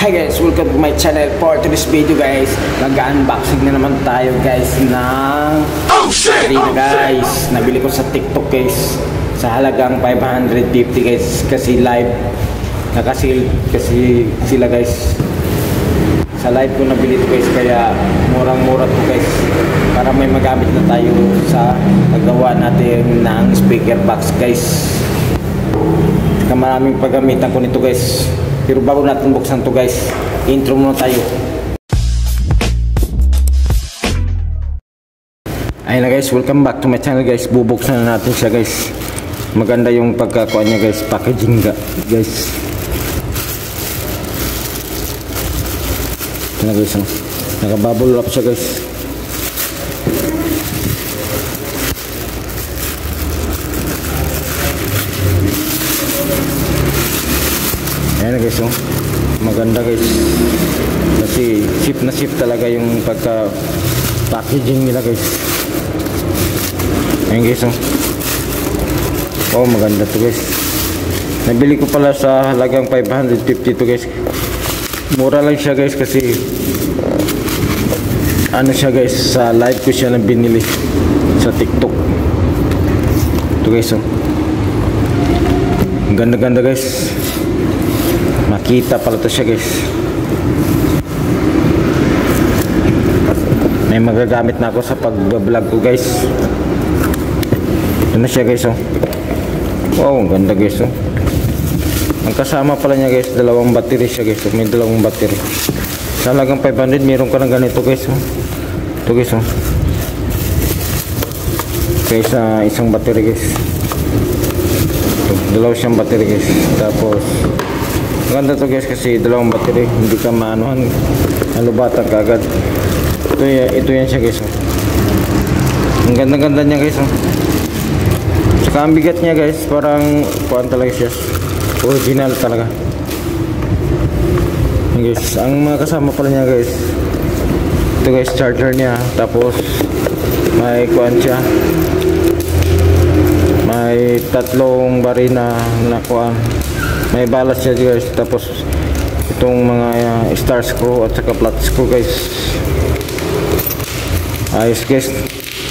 Hi guys, welcome to my channel. For today's video guys, mag-unboxing na naman tayo guys ng guys. Nabili ko sa TikTok guys sa halagang 550 guys kasi live nakasil kasi sila guys. Sa live ko nabili ito guys kaya murang-mura to guys para may magamit na tayo sa paggawa natin ng speaker box guys. Saka maraming paggamitan ko nito guys. Pero bago natin buksan to guys, intro muna tayo. Ayun na guys, welcome back to my channel guys. Bubuksan na natin siya guys. Maganda yung pagkakuha niya guys, packaging guys. Ito na guys, nakabubble wrap siya guys. Ayan guys, oh. Maganda guys kasi ship na ship talaga yung pagka packaging nila guys. Ayan guys, oh maganda to guys. Nabili ko pala sa halagang 550 to guys. Mura lang siya guys kasi ano siya guys, sa live ko siya na binili sa TikTok. Ito guys, oh. Ganda-ganda guys. Makita pala to siya guys. May magagamit na ako sa pag-vlog ko guys. Ito na siya guys, oh. Wow, ang ganda guys, oh. Ang kasama pala niya guys, dalawang battery siya guys, oh. May dalawang battery. Sa halagang 500 meron ka ng ganito guys, oh. Ito guys, oh. Kaysa isang battery guys. Ito, dalawa siyang battery guys. Tapos maganda to guys kasi dalawang battery, hindi ka maanuhan, nalubatan ka agad. Ito yan siya guys, oh. Ang ganda-ganda niya guys, oh. Saka ang bigat niya guys, parang kuhaan talaga siya, original talaga. Guys, ang mga kasama pala niya guys, ito guys, charger niya, tapos may kuhaan siya, may tatlong barina na kuhaan. May balas siya guys, tapos itong mga star screw at saka flat screw guys. Ayos guys,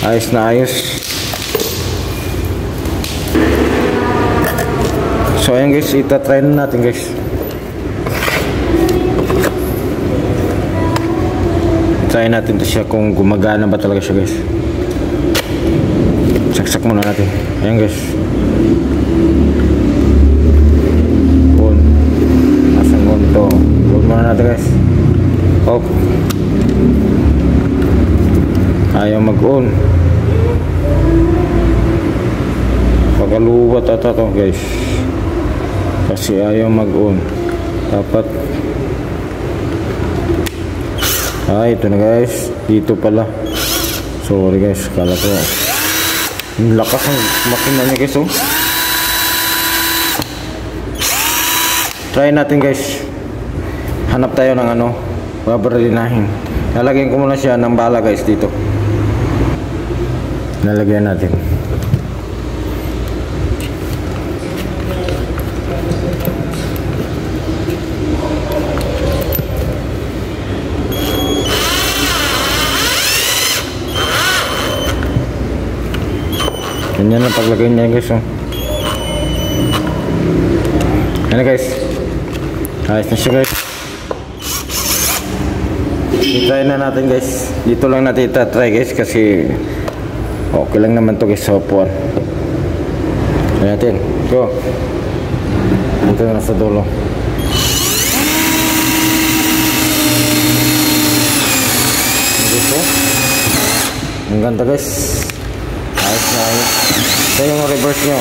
ayos na ayos. So ayan guys, itatry na natin guys. Try natin to siya kung gumagana ba talaga siya guys. Saksak muna natin. Ayan guys. Ito, buat muna natin guys. Off. Ayaw mag-on. Pagkaluwat ata to guys, kasi ayaw mag-on. Dapat ito na guys, dito pala. Sorry guys, kala ko yung lakas ng makina niya guys, oh. Try natin guys. Hanap tayo ng ano, babaralinahin. Lalagyan ko muna siya ng bala guys dito. Lalagyan natin. Ganyan ang paglagay niya guys, oh. Ano guys, ayos na siya guys. I-try na natin guys. Dito lang natin itatry guys kasi okay lang naman to guys sa upuan. Try natin. Go. Dito na sa dulo. Dito. Ang ganda guys. Ayos na ayos. Ito yung reverse nyo.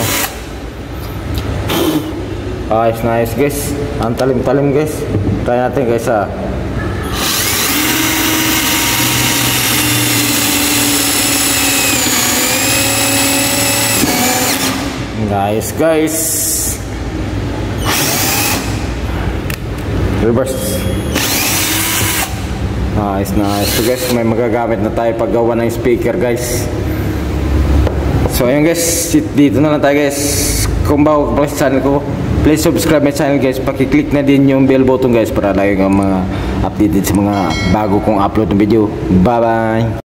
Ayos na ayos guys. Ang talim-talim guys. Try natin guys, ah. Nice guys. Reverse. Nice na ayos. So guys, may magagamit na tayo paggawa ng speaker guys. So ayun guys, dito na lang tayo guys. Kung bago ka pala sa channel ko, please subscribe my channel guys. Paki-click na din yung bell button guys para lagi kang mga updated sa mga bago kong upload ng video. Bye bye.